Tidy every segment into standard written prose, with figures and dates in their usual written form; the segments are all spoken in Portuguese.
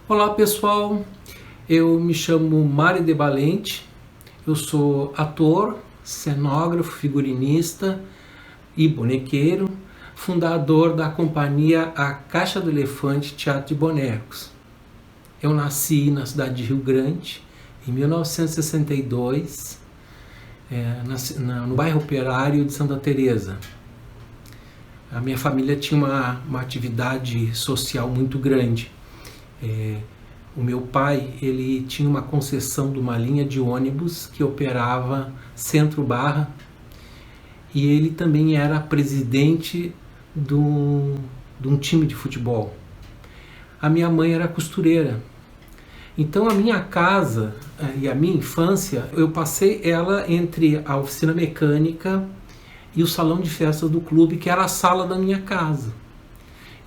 Olá pessoal, eu me chamo Mário de Valente, eu sou ator, cenógrafo, figurinista e bonequeiro, fundador da companhia A Caixa do Elefante Teatro de Bonecos. Eu nasci na cidade de Rio Grande em 1962, no bairro Operário de Santa Teresa. A minha família tinha uma atividade social muito grande. O meu pai, ele tinha uma concessão de uma linha de ônibus que operava Centro-Barra, e ele também era presidente de um time de futebol. A minha mãe era costureira. Então a minha casa e a minha infância, eu passei ela entre a oficina mecânica e o salão de festas do clube, que era a sala da minha casa.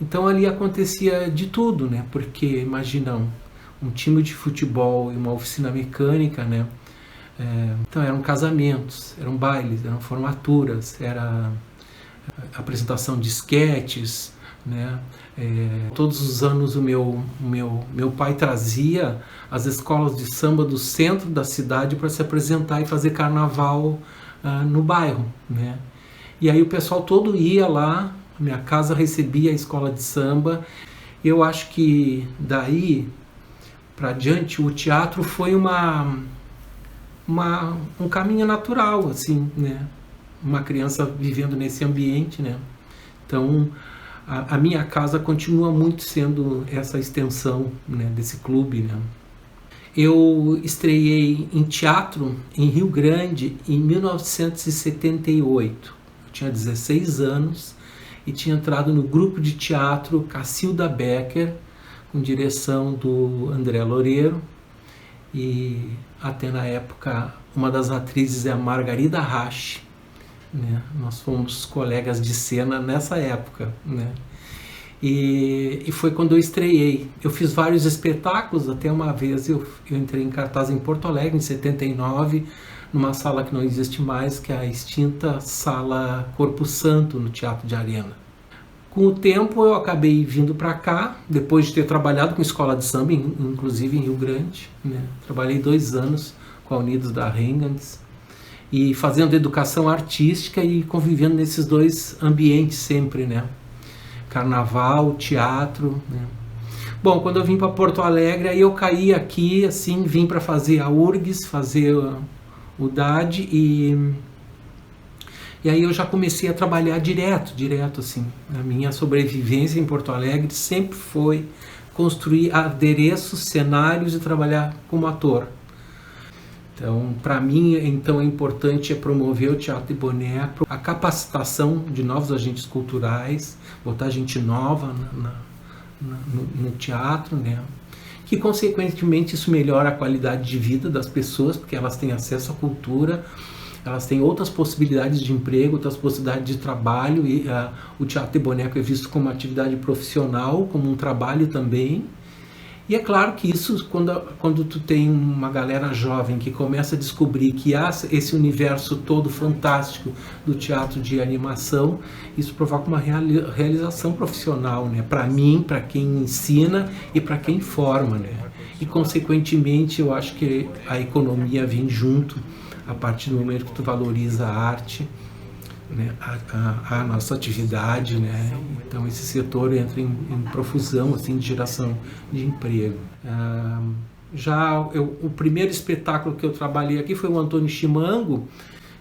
Então ali acontecia de tudo, né? Porque imagina um time de futebol e uma oficina mecânica, né? Então eram casamentos, eram bailes, eram formaturas, era apresentação de esquetes, né? Todos os anos o meu pai trazia as escolas de samba do centro da cidade para se apresentar e fazer carnaval no bairro, né? E aí o pessoal todo ia lá. Minha casa recebia a escola de samba. Eu acho que daí para diante o teatro foi um caminho natural, assim, né? Uma criança vivendo nesse ambiente, né? Então a minha casa continua muito sendo essa extensão, né, desse clube, né? Eu estreiei em teatro em Rio Grande em 1978. Eu tinha 16 anos. E tinha entrado no grupo de teatro Cacilda Becker, com direção do André Loureiro, e até na época uma das atrizes é a Margarida Rache, né? Nós fomos colegas de cena nessa época, né? E foi quando eu estreiei. Eu fiz vários espetáculos, até uma vez eu entrei em cartaz em Porto Alegre, em 79, numa sala que não existe mais, que é a extinta Sala Corpo Santo, no Teatro de Arena. Com o tempo eu acabei vindo para cá, depois de ter trabalhado com escola de samba, inclusive em Rio Grande, né? Trabalhei 2 anos com a Unidos da Rengens, e fazendo educação artística e convivendo nesses dois ambientes sempre, né? Carnaval, teatro, né? Bom, quando eu vim para Porto Alegre, aí eu caí aqui, assim, vim para fazer a URGS, fazer o DAD, e aí eu já comecei a trabalhar direto, assim. A minha sobrevivência em Porto Alegre sempre foi construir adereços, cenários e trabalhar como ator. Então, para mim, então, é importante promover o teatro de boneco, a capacitação de novos agentes culturais, botar gente nova no teatro, né? Que, consequentemente, isso melhora a qualidade de vida das pessoas, porque elas têm acesso à cultura, elas têm outras possibilidades de emprego, outras possibilidades de trabalho, e o teatro de boneco é visto como uma atividade profissional, como um trabalho também. E é claro que isso, quando tu tem uma galera jovem que começa a descobrir que há esse universo todo fantástico do teatro de animação, isso provoca uma realização profissional, né? Para mim, para quem ensina e para quem forma, né? E, consequentemente, eu acho que a economia vem junto a partir do momento que tu valoriza a arte, né, a nossa atividade, né? Então esse setor entra em profusão, assim, de geração de emprego. O primeiro espetáculo que eu trabalhei aqui foi o Antônio Chimango,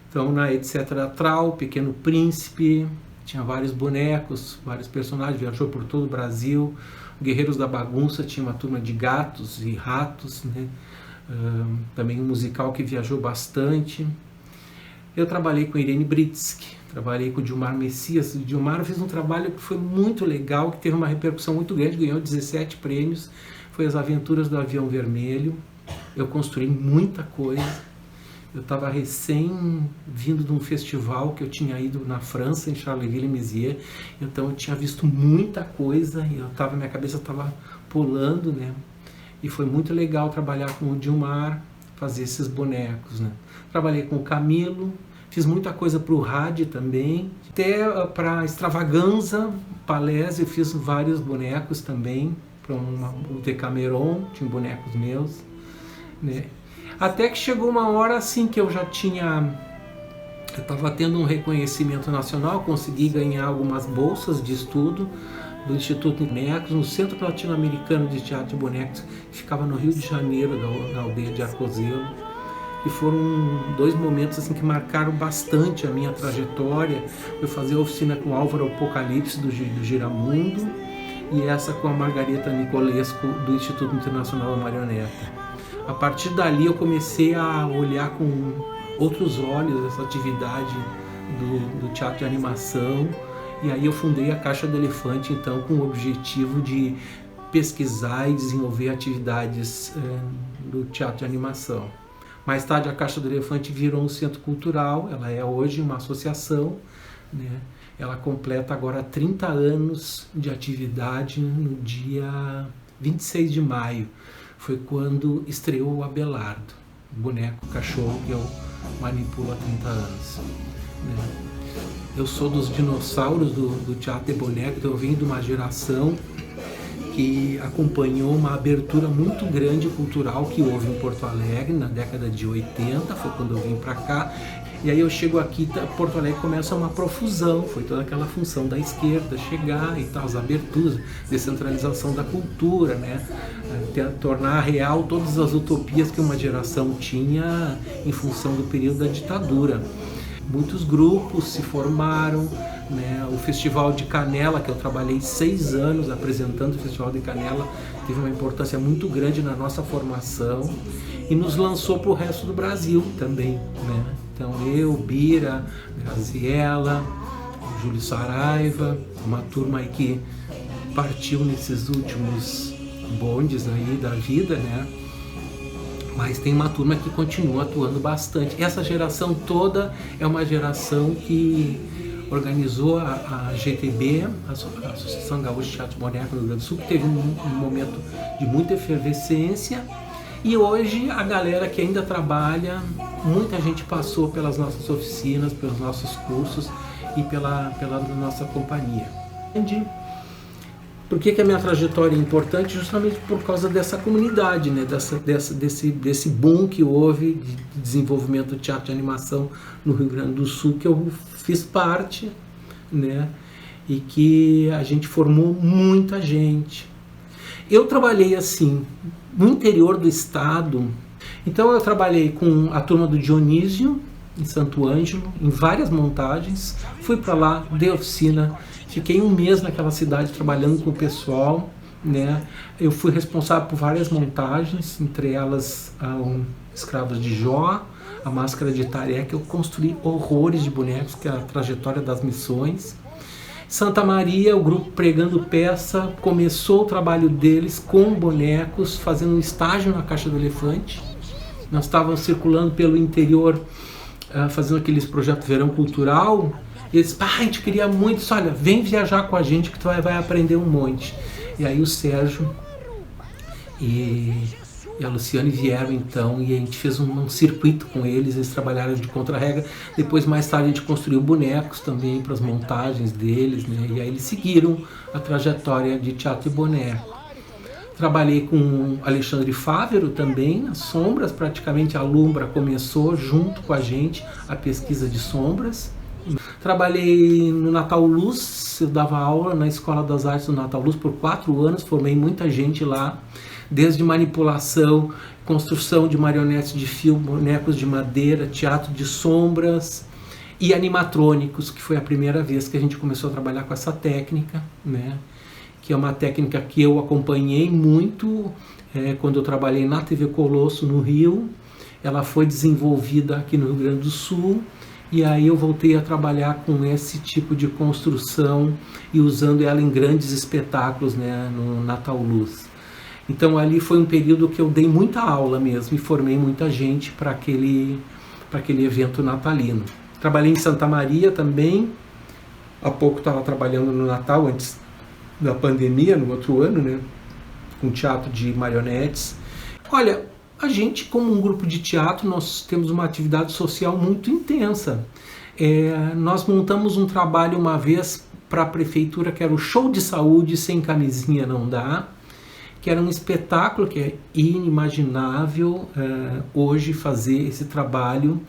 então na Etc. Trau, Pequeno Príncipe, tinha vários bonecos, vários personagens, viajou por todo o Brasil. Guerreiros da Bagunça tinha uma turma de gatos e ratos, né? Também um musical que viajou bastante. Eu trabalhei com Irene Britsky, trabalhei com o Dilmar Messias. O Dilmar fez um trabalho que foi muito legal, que teve uma repercussão muito grande, ganhou 17 prêmios, foi As Aventuras do Avião Vermelho. Eu construí muita coisa. Eu estava recém vindo de um festival que eu tinha ido na França, em Charleville-Mézières, então eu tinha visto muita coisa e minha cabeça estava pulando, né? E foi muito legal trabalhar com o Dilmar, fazer esses bonecos, né? Trabalhei com o Camilo, fiz muita coisa para o rádio também, até para Extravaganza, Palese, eu fiz vários bonecos também. para o Decameron, tinha bonecos meus, né? Até que chegou uma hora assim que eu estava tendo um reconhecimento nacional, consegui ganhar algumas bolsas de estudo do Instituto de Bonecos, no Centro Latino-Americano de Teatro de Bonecos, que ficava no Rio de Janeiro, na aldeia de Arcozelo. E foram 2 momentos assim, que marcaram bastante a minha trajetória. Eu fazia a oficina com o Álvaro Apocalipse, do Giramundo, e essa com a Margareta Nicolesco, do Instituto Internacional da Marioneta. A partir dali eu comecei a olhar com outros olhos essa atividade do teatro de animação, e aí eu fundei a Caixa do Elefante, então, com o objetivo de pesquisar e desenvolver atividades do teatro de animação. Mais tarde a Caixa do Elefante virou um centro cultural, ela é hoje uma associação, né? Ela completa agora 30 anos de atividade no dia 26 de maio, foi quando estreou o Abelardo, o boneco cachorro que eu manipulo há 30 anos, né? Eu sou dos dinossauros do teatro de boneco, então eu venho de uma geração que acompanhou uma abertura muito grande cultural que houve em Porto Alegre na década de 80, foi quando eu vim para cá. E aí eu chego aqui, Porto Alegre começa uma profusão, foi toda aquela função da esquerda chegar e tal, as aberturas, descentralização da cultura, né? Tornar real todas as utopias que uma geração tinha em função do período da ditadura. Muitos grupos se formaram, né? O Festival de Canela, que eu trabalhei 6 anos apresentando o Festival de Canela, teve uma importância muito grande na nossa formação e nos lançou para o resto do Brasil também, né? Então eu, Bira, Graziella, Júlio Saraiva, uma turma aí que partiu nesses últimos bondes aí da vida, né? Mas tem uma turma que continua atuando bastante. Essa geração toda é uma geração que organizou a GTB, a Associação Gaúcha de Teatro de Boneco do Rio Grande do Sul, que teve um momento de muita efervescência. E hoje a galera que ainda trabalha, muita gente passou pelas nossas oficinas, pelos nossos cursos e pela nossa companhia. Por que a minha trajetória é importante? Justamente por causa dessa comunidade, né? desse boom que houve de desenvolvimento do teatro de animação no Rio Grande do Sul, que eu fiz parte, né? E que a gente formou muita gente. Eu trabalhei assim, no interior do estado, então eu trabalhei com a turma do Dionísio, em Santo Ângelo, em várias montagens, fui para lá, dei oficina, fiquei 1 mês naquela cidade trabalhando com o pessoal, né? Eu fui responsável por várias montagens, entre elas Escravos de Jó, a Máscara de Taré, que eu construí horrores de bonecos, que é a trajetória das missões. Santa Maria, o grupo Pregando Peça, começou o trabalho deles com bonecos, fazendo um estágio na Caixa do Elefante. Nós estávamos circulando pelo interior, fazendo aqueles projetos Verão Cultural, e eles, a gente queria muito, disse, olha, vem viajar com a gente que tu vai aprender um monte. E aí o Sérgio e a Luciane vieram então, e a gente fez um circuito com eles trabalharam de contra-regra. Depois, mais tarde, a gente construiu bonecos também para as montagens deles, né? E aí eles seguiram a trajetória de teatro e boneco. Trabalhei com Alexandre Fávero também, as sombras, praticamente a Lumbra começou junto com a gente a pesquisa de sombras. Trabalhei no Natal Luz, eu dava aula na Escola das Artes do Natal Luz por 4 anos, formei muita gente lá, desde manipulação, construção de marionetes de fio, bonecos de madeira, teatro de sombras e animatrônicos, que foi a primeira vez que a gente começou a trabalhar com essa técnica, né? Que é uma técnica que eu acompanhei muito quando eu trabalhei na TV Colosso, no Rio. Ela foi desenvolvida aqui no Rio Grande do Sul, e aí eu voltei a trabalhar com esse tipo de construção e usando ela em grandes espetáculos, né, no Natal Luz. Então ali foi um período que eu dei muita aula mesmo e formei muita gente para aquele evento natalino. Trabalhei em Santa Maria também, há pouco estava trabalhando no Natal, antes da pandemia, no outro ano, né, com teatro de marionetes. Olha, a gente, como um grupo de teatro, nós temos uma atividade social muito intensa. Nós montamos um trabalho uma vez para a prefeitura, que era o show de saúde sem camisinha não dá, que era um espetáculo que é inimaginável hoje fazer esse trabalho,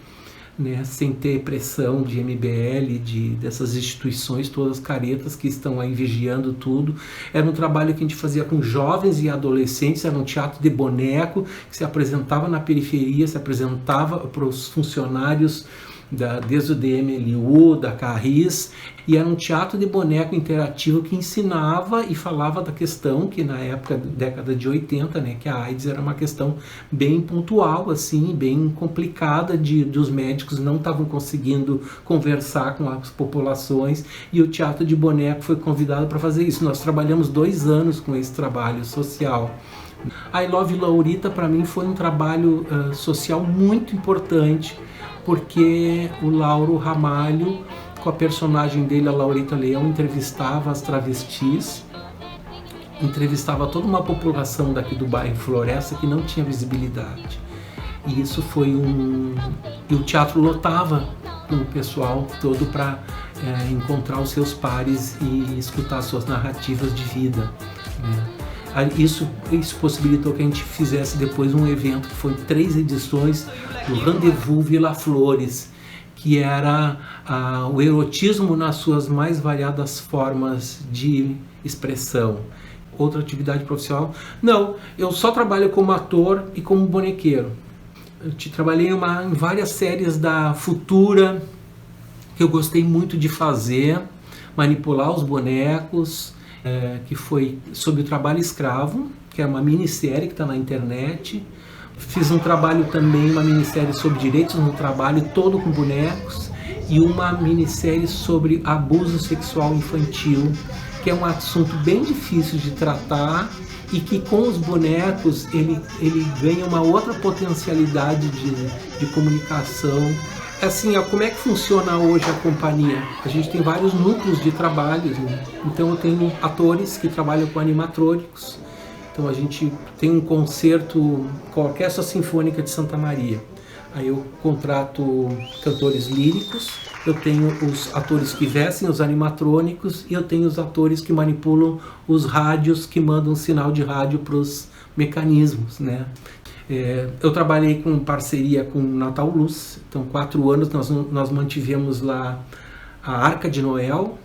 né, sem ter pressão de MBL, dessas instituições todas caretas que estão aí vigiando tudo. Era um trabalho que a gente fazia com jovens e adolescentes, era um teatro de boneco, que se apresentava na periferia, se apresentava para os funcionários desde o DMLU, da Carris, e era um teatro de boneco interativo que ensinava e falava da questão que na época, década de 80, né, que a AIDS era uma questão bem pontual, assim, bem complicada, dos médicos não estavam conseguindo conversar com as populações, e o teatro de boneco foi convidado para fazer isso. Nós trabalhamos 2 anos com esse trabalho social. I Love Laurita, para mim, foi um trabalho social muito importante, porque o Lauro Ramalho, com a personagem dele, a Laurita Leão, entrevistava as travestis, entrevistava toda uma população daqui do bairro Floresta que não tinha visibilidade. E isso foi E o teatro lotava com o pessoal todo para encontrar os seus pares e escutar suas narrativas de vida, né? Isso possibilitou que a gente fizesse depois um evento que foi 3 edições do Rendezvous Vila Flores, que era o erotismo nas suas mais variadas formas de expressão. Outra atividade profissional? Não, eu só trabalho como ator e como bonequeiro. Eu trabalhei em várias séries da Futura, que eu gostei muito de fazer, manipular os bonecos, que foi sobre o trabalho escravo, que é uma minissérie que está na internet. Fiz um trabalho também, uma minissérie sobre direitos no trabalho, todo com bonecos, e uma minissérie sobre abuso sexual infantil, que é um assunto bem difícil de tratar e que com os bonecos ele ganha uma outra potencialidade de comunicação. Assim, como é que funciona hoje a companhia? A gente tem vários núcleos de trabalhos, né? Então eu tenho atores que trabalham com animatrônicos. Então a gente tem um concerto com a Orquestra Sinfônica de Santa Maria. Aí eu contrato cantores líricos, eu tenho os atores que vestem os animatrônicos e eu tenho os atores que manipulam os rádios, que mandam sinal de rádio para os mecanismos, né? Eu trabalhei com parceria com Natal Luz, então 4 anos nós mantivemos lá a Arca de Noel,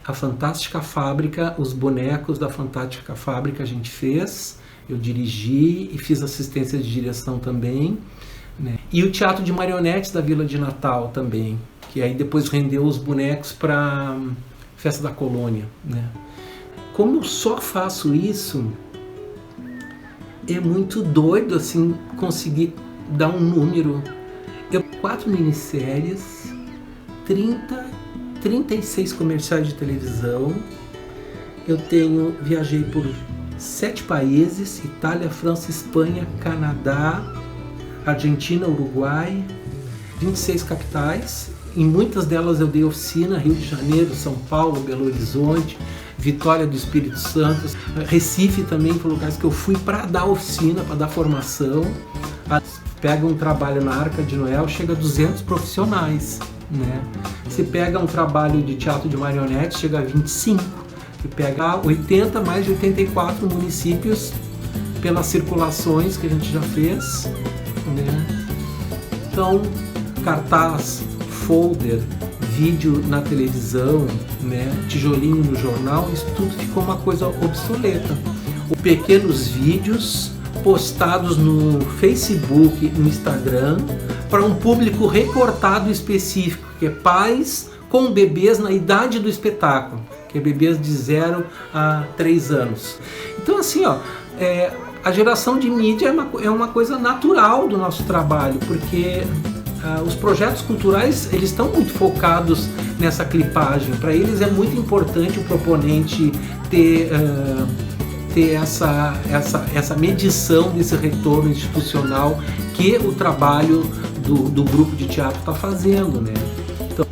a Fantástica Fábrica, os bonecos da Fantástica Fábrica a gente fez, eu dirigi e fiz assistência de direção também, né? E o Teatro de Marionetes da Vila de Natal também, que aí depois rendeu os bonecos para Festa da Colônia, né? Como eu só faço isso, é muito doido assim conseguir dar um número. 4 minisséries, 36 comerciais de televisão. Eu viajei por 7 países: Itália, França, Espanha, Canadá, Argentina, Uruguai, 26 capitais. Em muitas delas eu dei oficina: Rio de Janeiro, São Paulo, Belo Horizonte, Vitória do Espírito Santo, Recife também, foram lugares que eu fui para dar oficina, para dar formação. Pega um trabalho na Arca de Noel, chega a 200 profissionais, né? Se pega um trabalho de teatro de marionetes, chega a 25. Se pega 80, mais de 84 municípios pelas circulações que a gente já fez, né? Então, cartaz, folder, vídeo na televisão, né, tijolinho no jornal, isso tudo ficou uma coisa obsoleta. Pequenos vídeos postados no Facebook, no Instagram, para um público recortado específico, que é pais com bebês na idade do espetáculo, que é bebês de 0 a 3 anos. Então assim, a geração de mídia é uma coisa natural do nosso trabalho, porque os projetos culturais eles estão muito focados nessa clipagem. Para eles é muito importante o proponente ter essa medição desse retorno institucional que o trabalho do grupo de teatro está fazendo, né? Então,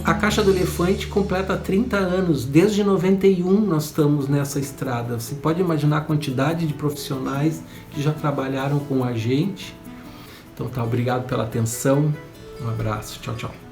a Caixa do Elefante completa 30 anos, desde 91 nós estamos nessa estrada. Você pode imaginar a quantidade de profissionais que já trabalharam com a gente. Então tá, obrigado pela atenção, um abraço, tchau, tchau.